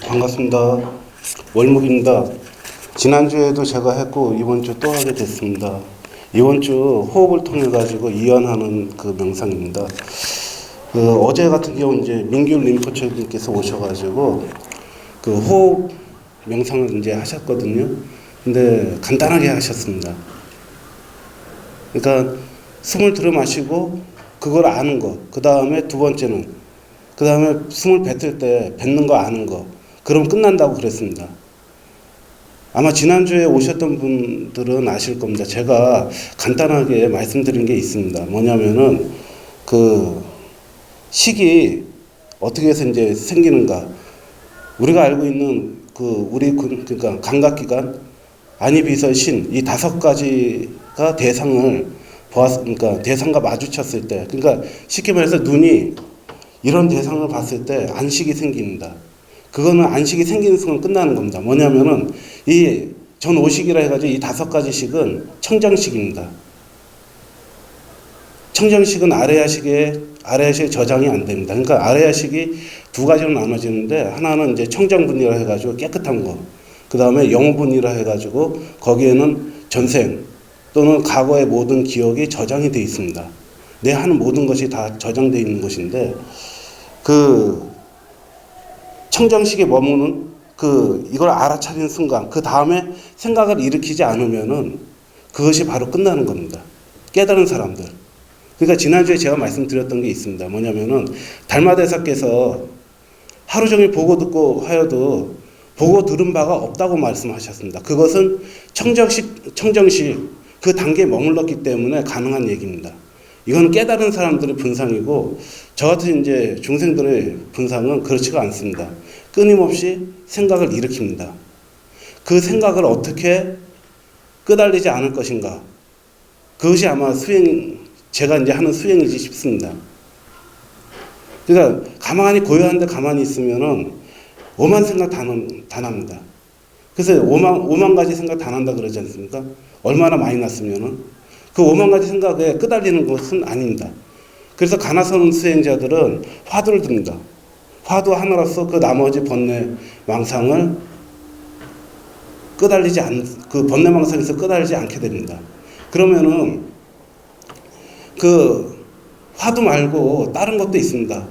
반갑습니다. 월묵입니다. 지난주에도 제가 했고 이번 주 또 하게 됐습니다. 이번 주 호흡을 통해 가지고 이완하는 그 명상입니다. 어제 같은 경우 이제 민규 림포체님께서 오셔가지고 그 호흡 명상을 이제 하셨거든요. 근데 간단하게 하셨습니다. 그러니까 숨을 들어 마시고 그걸 아는 거. 그 다음에 두 번째는 그 다음에 숨을 뱉을 때 뱉는 거 아는 거. 그럼 끝난다고 그랬습니다. 아마 지난주에 오셨던 분들은 아실 겁니다. 제가 간단하게 말씀드린 게 있습니다. 뭐냐면은 그 식이 어떻게 해서 이제 생기는가. 우리가 알고 있는 그러니까 감각기관, 안이, 비설, 신, 이 5가지가 대상을 그러니까 대상과 마주쳤을 때, 그러니까 쉽게 말해서 눈이 이런 대상을 봤을 때 안식이 생깁니다. 그거는 안식이 생기는 순간 끝나는 겁니다. 뭐냐면은 이 전오식이라 해가지고 이 5가지 식은 청정식입니다. 청정식은 아래야식에 저장이 안 됩니다. 그러니까 아래야식이 2가지로 나눠지는데, 하나는 이제 청정분이라 해가지고 깨끗한 거, 그 다음에 영혼분이라 해가지고 거기에는 전생 또는 과거의 모든 기억이 저장이 되어 있습니다. 내 하는 모든 것이 다 저장되어 있는 것인데, 그 청정식에 머무는 이걸 알아차리는 순간, 그 다음에 생각을 일으키지 않으면은 그것이 바로 끝나는 겁니다. 깨달은 사람들. 그러니까 지난주에 제가 말씀드렸던 게 있습니다. 뭐냐면은 달마대사께서 하루 종일 보고 듣고 하여도 보고 들은 바가 없다고 말씀하셨습니다. 그것은 청정식 그 단계에 머물렀기 때문에 가능한 얘기입니다. 이건 깨달은 사람들의 분상이고, 저 같은 이제 중생들의 분상은 그렇지가 않습니다. 끊임없이 생각을 일으킵니다. 그 생각을 어떻게 끄달리지 않을 것인가. 그것이 아마 제가 이제 하는 수행이지 싶습니다. 그러니까 가만히 고요한데 가만히 있으면은 오만 생각 다 납니다. 그래서 5만 가지 생각 다 난다 그러지 않습니까? 얼마나 많이 났으면은 그 5만 가지 생각에 끄달리는 것은 아닙니다. 그래서 가나선 수행자들은 화두를 듭니다. 화두 하나로서 그 나머지 번뇌 망상을 그 번뇌 망상에서 끄달리지 않게 됩니다. 그러면은 그 화두 말고 다른 것도 있습니다.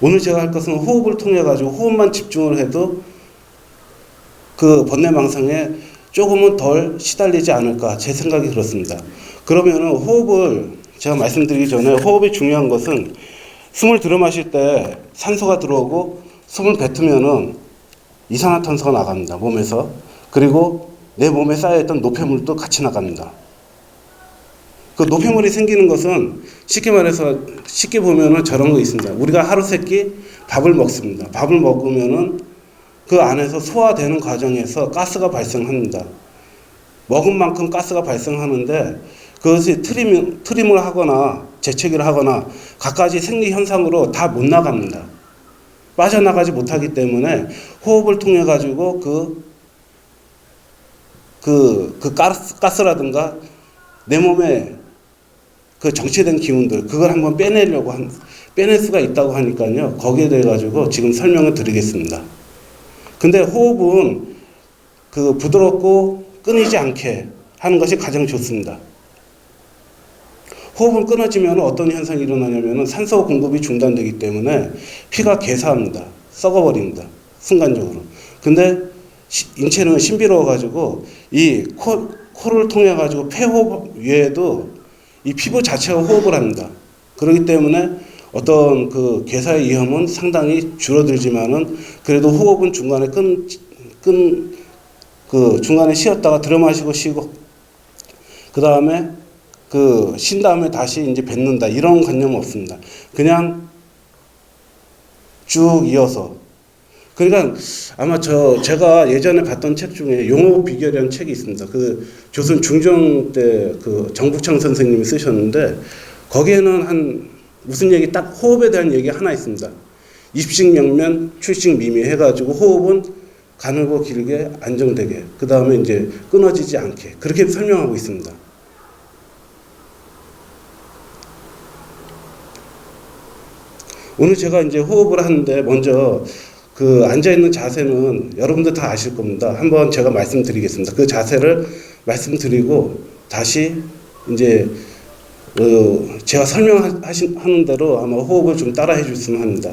오늘 제가 할 것은 호흡을 통해 가지고 호흡만 집중을 해도 그 번뇌망상에 조금은 덜 시달리지 않을까, 제 생각이 그렇습니다. 그러면은 호흡을 제가 말씀드리기 전에, 호흡이 중요한 것은 숨을 들어 마실 때 산소가 들어오고 숨을 뱉으면은 이산화탄소가 나갑니다, 몸에서. 그리고 내 몸에 쌓여있던 노폐물도 같이 나갑니다. 그 노폐물이 생기는 것은 쉽게 보면은 저런 거 있습니다. 우리가 하루 3끼 밥을 먹습니다. 밥을 먹으면은 그 안에서 소화되는 과정에서 가스가 발생합니다. 먹은 만큼 가스가 발생하는데, 그것이 트림을 하거나 재채기를 하거나 갖가지 생리 현상으로 다 못 나갑니다. 빠져나가지 못하기 때문에 호흡을 통해 가지고 가스라든가 내 몸에 그 정체된 기운들, 그걸 한번 빼낼 수가 있다고 하니까요. 거기에 대해 가지고 지금 설명을 드리겠습니다. 근데 호흡은 부드럽고 끊이지 않게 하는 것이 가장 좋습니다. 호흡을 끊어지면 어떤 현상이 일어나냐면 산소 공급이 중단되기 때문에 피가 괴사합니다. 썩어버립니다. 순간적으로. 근데 인체는 신비로워가지고 이 코를 통해 가지고 폐호흡 외에도 이 피부 자체가 호흡을 합니다. 그렇기 때문에 어떤 그 괴사의 위험은 상당히 줄어들지만은, 그래도 호흡은 중간에 중간에 쉬었다가 들어 마시고 쉬고, 그 다음에 쉰 다음에 다시 이제 뱉는다, 이런 관념은 없습니다. 그냥 쭉 이어서. 그러니까 아마 제가 예전에 봤던 책 중에 용호 비결이라는 책이 있습니다. 그 조선 중종 때 그 정북창 선생님이 쓰셨는데, 거기에는 무슨 얘기, 딱 호흡에 대한 얘기 하나 있습니다. 입식 명면 출식 미미 해가지고 호흡은 가늘고 길게 안정되게, 그 다음에 이제 끊어지지 않게, 그렇게 설명하고 있습니다. 오늘 제가 이제 호흡을 하는데 먼저 그 앉아있는 자세는 여러분들 다 아실 겁니다. 한번 제가 말씀드리겠습니다. 그 자세를 말씀드리고 다시 이제 제가 설명하는 대로 아마 호흡을 좀 따라 해주셨으면 합니다.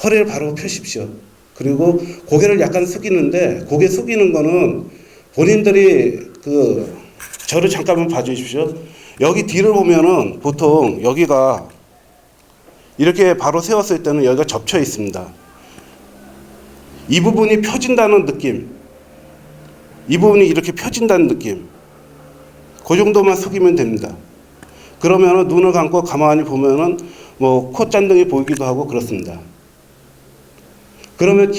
허리를 바로 펴십시오. 그리고 고개를 약간 숙이는데, 고개 숙이는 거는 본인들이 저를 잠깐만 봐주십시오. 여기 뒤를 보면은 보통 여기가 이렇게 바로 세웠을 때는 여기가 접혀 있습니다. 이 부분이 펴진다는 느낌, 이 부분이 이렇게 펴진다는 느낌, 그 정도만 숙이면 됩니다. 그러면은 눈을 감고 가만히 보면은 뭐 콧잔등이 보이기도 하고 그렇습니다. 그러면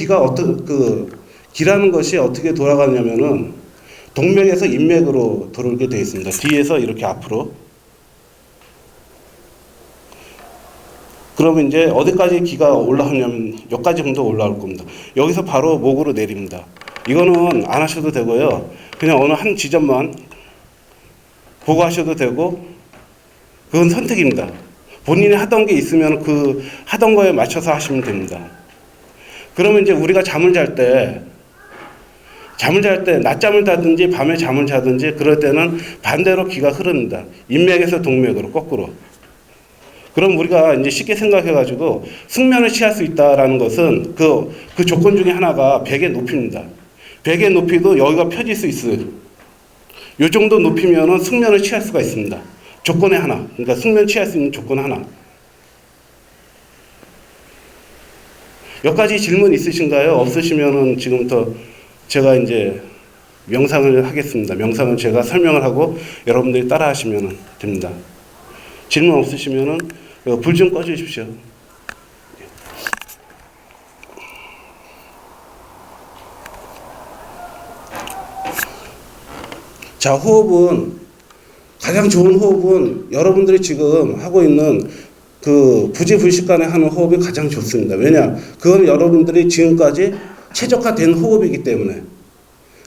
기라는 것이 어떻게 돌아가냐면은 동맥에서 인맥으로 돌게 되어 있습니다. 뒤에서 이렇게 앞으로. 그러면 이제 어디까지 기가 올라오냐면 여기까지 정도 올라올 겁니다. 여기서 바로 목으로 내립니다. 이거는 안 하셔도 되고요. 그냥 어느 한 지점만 보고 하셔도 되고, 그건 선택입니다. 본인이 하던 게 있으면 그 하던 거에 맞춰서 하시면 됩니다. 그러면 이제 우리가 잠을 잘 때 낮잠을 자든지 밤에 잠을 자든지 그럴 때는 반대로 기가 흐릅니다. 인맥에서 동맥으로 거꾸로. 그럼 우리가 이제 쉽게 생각해가지고 숙면을 취할 수 있다라는 것은 그 조건 중에 하나가 벽의 높이입니다. 벽의 높이도 여기가 펴질 수 있어요. 이 정도 높이면은 숙면을 취할 수가 있습니다. 조건의 하나. 그러니까 숙면 취할 수 있는 조건 하나. 여기까지 질문 있으신가요? 없으시면은 지금부터 제가 이제 명상을 하겠습니다. 명상은 제가 설명을 하고 여러분들이 따라 하시면 됩니다. 질문 없으시면은 불 좀 꺼주십시오. 자, 가장 좋은 호흡은 여러분들이 지금 하고 있는 그 부지불식간에 하는 호흡이 가장 좋습니다. 왜냐? 그건 여러분들이 지금까지 최적화된 호흡이기 때문에.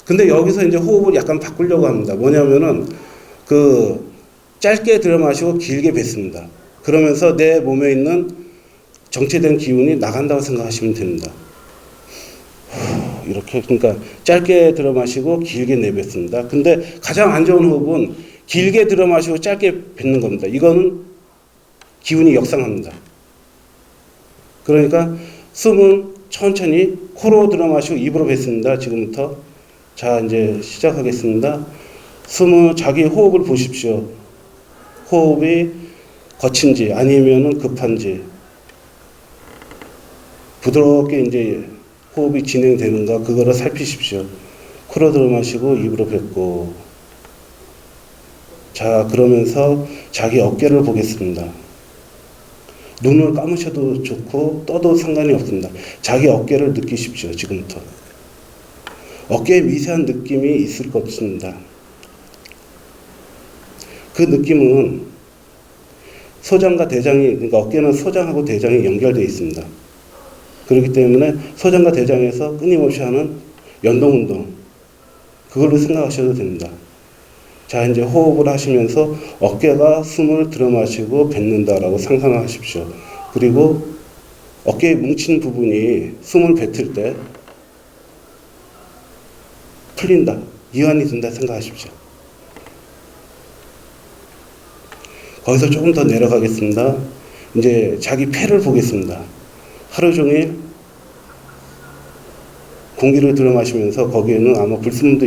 근데 여기서 이제 호흡을 약간 바꾸려고 합니다. 뭐냐면은 짧게 들여 마시고 길게 뱉습니다. 그러면서 내 몸에 있는 정체된 기운이 나간다고 생각하시면 됩니다. 이렇게, 그러니까 짧게 들여 마시고 길게 내뱉습니다. 근데 가장 안 좋은 호흡은 길게 들여 마시고 짧게 뱉는 겁니다. 이거는 기운이 역상합니다. 그러니까 숨은 천천히 코로 들여 마시고 입으로 뱉습니다. 지금부터. 자, 이제 시작하겠습니다. 숨은 자기 호흡을 보십시오. 호흡이 거친지 아니면은 급한지, 부드럽게 이제 호흡이 진행되는가 그거를 살피십시오. 코로 들어 마시고 입으로 뱉고. 자, 그러면서 자기 어깨를 보겠습니다. 눈을 감으셔도 좋고 떠도 상관이 없습니다. 자기 어깨를 느끼십시오. 지금부터. 어깨에 미세한 느낌이 있을 것 같습니다. 그 느낌은 소장과 대장이, 그러니까 어깨는 소장하고 대장이 연결되어 있습니다. 그렇기 때문에 소장과 대장에서 끊임없이 하는 연동운동, 그걸로 생각하셔도 됩니다. 자, 이제 호흡을 하시면서 어깨가 숨을 들어마시고 뱉는다라고 상상을 하십시오. 그리고 어깨에 뭉친 부분이 숨을 뱉을 때 풀린다, 이완이 된다 생각하십시오. 거기서 조금 더 내려가겠습니다. 이제 자기 폐를 보겠습니다. 하루 종일 공기를 들여 마시면서 거기에는 아마 불순물도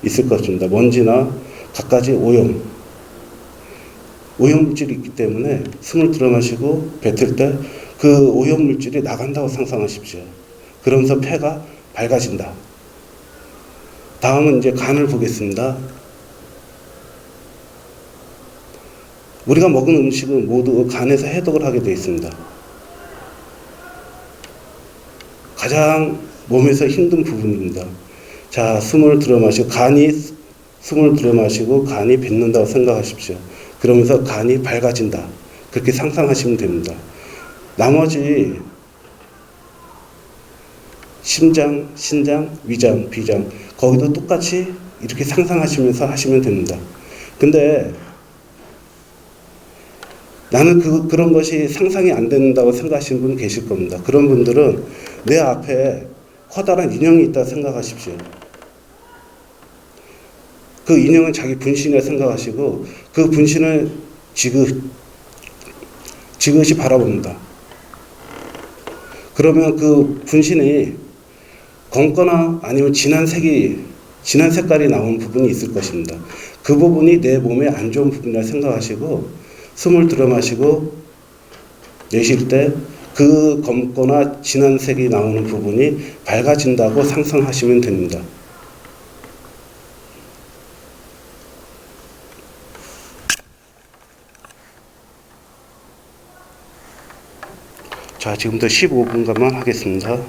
있을 것입니다. 먼지나 갖가지 오염물질이 있기 때문에 숨을 들여 마시고 뱉을 때 그 오염물질이 나간다고 상상하십시오. 그러면서 폐가 밝아진다. 다음은 이제 간을 보겠습니다. 우리가 먹은 음식은 모두 간에서 해독을 하게 되어 있습니다. 가장 몸에서 힘든 부분입니다. 자, 숨을 들여 마시고 숨을 들여 마시고 간이 뱉는다고 생각하십시오. 그러면서 간이 밝아진다. 그렇게 상상하시면 됩니다. 나머지 심장, 신장, 위장, 비장, 거기도 똑같이 이렇게 상상하시면서 하시면 됩니다. 근데 나는 그런 것이 상상이 안 된다고 생각하시는 분 계실 겁니다. 그런 분들은 내 앞에 커다란 인형이 있다고 생각하십시오. 그 인형은 자기 분신이라 생각하시고 그 분신을 지그시 바라봅니다. 그러면 그 분신이 검거나 아니면 진한 색깔이 나오는 부분이 있을 것입니다. 그 부분이 내 몸에 안 좋은 부분이라 생각하시고 숨을 들어 마시고 내쉴 때 그 검거나 진한 색이 나오는 부분이 밝아진다고 상상하시면 됩니다. 자, 지금부터 15분간만 하겠습니다.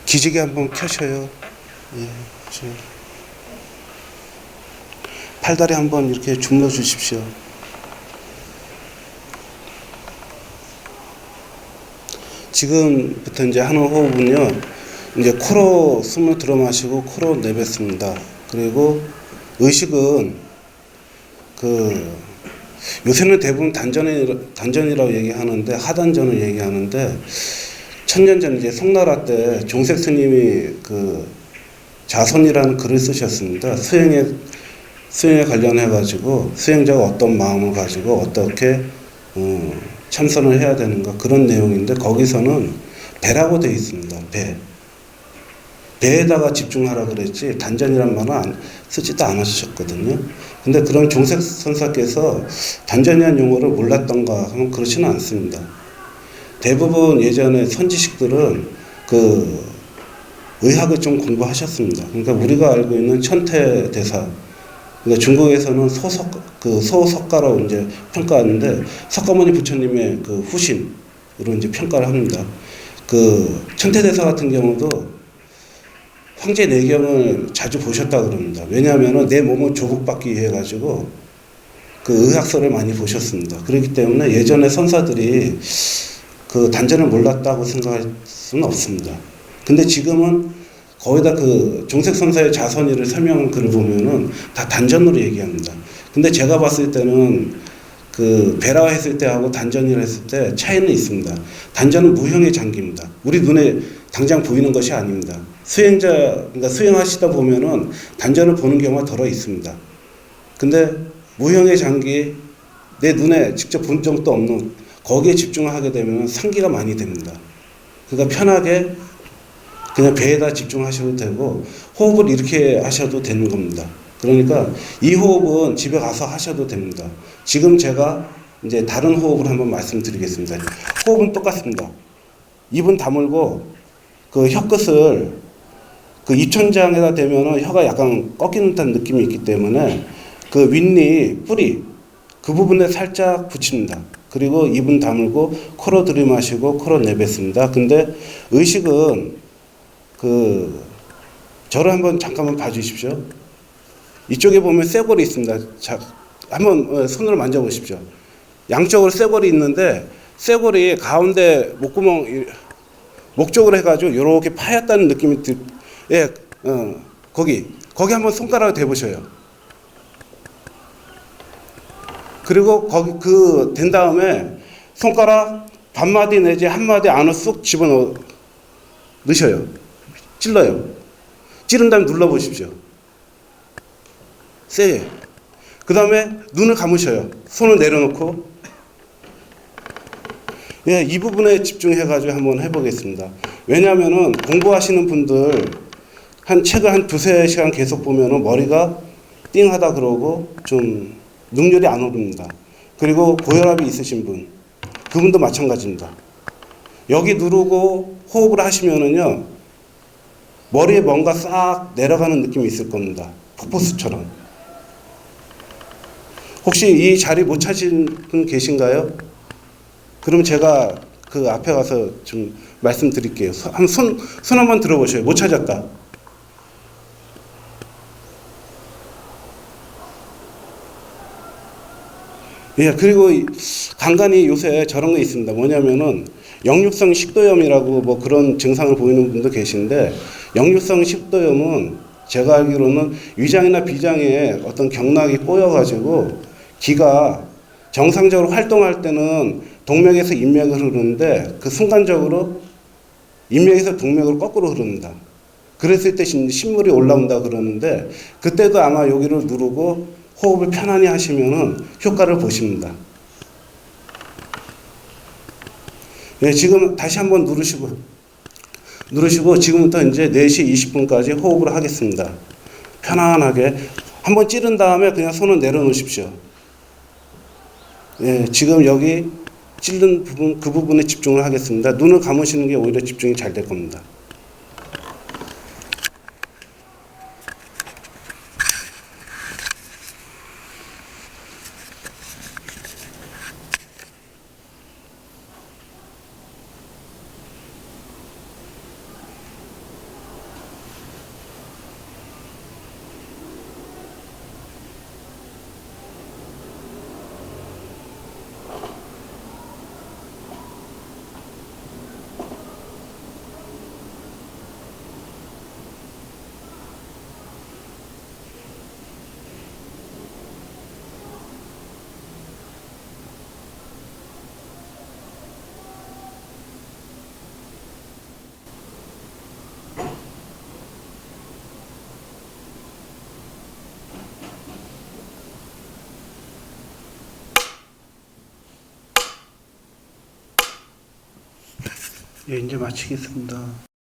기지개 한번 켜셔요. 예, 팔다리 한번 이렇게 주물러 주십시오. 지금부터 이제 하는 호흡은요, 이제 코로 숨을 들어 마시고 코로 내뱉습니다. 그리고 의식은 요새는 대부분 단전이라고 얘기하는데, 하단전을 얘기하는데, 천년 전 이제 송나라 때 종색 스님이 자선이라는 글을 쓰셨습니다. 수행에 관련해 가지고 수행자가 어떤 마음을 가지고 어떻게 참선을 해야 되는가, 그런 내용인데, 거기서는 배라고 되어 있습니다. 배에다가 집중하라 그랬지 단전이란 말은 쓰지도 않으셨거든요. 근데 그런 종색 선사께서 단전이라는 용어를 몰랐던가 하면 그렇지는 않습니다. 대부분 예전에 선지식들은 의학을 좀 공부하셨습니다. 그러니까 우리가 알고 있는 천태대사, 그러니까 중국에서는 소석가라고 이제 평가하는데, 석가모니 부처님의 후신으로 이제 평가를 합니다. 천태대사 같은 경우도 황제 내경을 자주 보셨다 그럽니다. 왜냐하면 내 몸을 조국받기 위해 가지고 의학서를 많이 보셨습니다. 그렇기 때문에 예전에 선사들이 단전을 몰랐다고 생각할 수는 없습니다. 근데 지금은 거의 다 종색 선사의 자선이를 설명한 글을 보면은 다 단전으로 얘기합니다. 근데 제가 봤을 때는 배라 했을 때하고 단전이라 했을 때 차이는 있습니다. 단전은 무형의 장기입니다. 우리 눈에 당장 보이는 것이 아닙니다. 그러니까 수행하시다 보면은 단전을 보는 경우가 덜어 있습니다. 근데 무형의 장기, 내 눈에 직접 본 적도 없는, 거기에 집중을 하게 되면 상기가 많이 됩니다. 그러니까 편하게 그냥 배에다 집중하셔도 되고, 호흡을 이렇게 하셔도 되는 겁니다. 그러니까 이 호흡은 집에 가서 하셔도 됩니다. 지금 제가 이제 다른 호흡을 한번 말씀드리겠습니다. 호흡은 똑같습니다. 입은 다물고 혀끝을 입천장에다 대면은 혀가 약간 꺾이는 듯한 느낌이 있기 때문에 윗니 뿌리 그 부분에 살짝 붙입니다. 그리고 입은 다물고 코로 들이마시고 코로 내뱉습니다. 근데 의식은 저를 한번 잠깐만 봐주십시오. 이쪽에 보면 쇠골이 있습니다. 자, 한번 손으로 만져보십시오. 양쪽으로 쇠골이 있는데, 쇠골이 가운데 목 쪽으로 해가지고 이렇게 파였다는 느낌이 거기 한번 손가락을 대보셔요. 그리고 거기 그 된 다음에 손가락 반마디 내지 한마디 안으로 쑥 집어넣어 넣으셔요. 찔러요. 찌른 다음에 눌러보십시오. 세게. 그 다음에 눈을 감으셔요. 손을 내려놓고. 예, 이 부분에 집중해가지고 한번 해보겠습니다. 왜냐하면은 공부하시는 분들 한 책을 한 두세 시간 계속 보면은 머리가 띵하다 그러고 좀 능률이 안 오릅니다. 그리고 고혈압이 있으신 분, 그분도 마찬가지입니다. 여기 누르고 호흡을 하시면은요, 머리에 뭔가 싹 내려가는 느낌이 있을 겁니다. 폭포수처럼. 혹시 이 자리 못 찾으신 분 계신가요? 그럼 제가 그 앞에 가서 좀 말씀드릴게요. 손 한번 들어보셔요. 못 찾았다. 예, 그리고 간간이 요새 저런 게 있습니다. 뭐냐면은 역류성 식도염이라고 뭐 그런 증상을 보이는 분도 계신데, 역류성 식도염은 제가 알기로는 위장이나 비장에 어떤 경락이 꼬여가지고 기가 정상적으로 활동할 때는 동맥에서 인맥을 흐르는데 그 순간적으로 인맥에서 동맥으로 거꾸로 흐릅니다. 그랬을 때 신물이 올라온다 그러는데, 그때도 아마 여기를 누르고 호흡을 편안히 하시면은 효과를 보십니다. 예, 지금 다시 한번 누르시고 지금부터 이제 4시 20분까지 호흡을 하겠습니다. 편안하게 한번 찌른 다음에 그냥 손을 내려놓으십시오. 예, 지금 여기 찌른 부분, 그 부분에 집중을 하겠습니다. 눈을 감으시는 게 오히려 집중이 잘 될 겁니다. 예, 이제 마치겠습니다.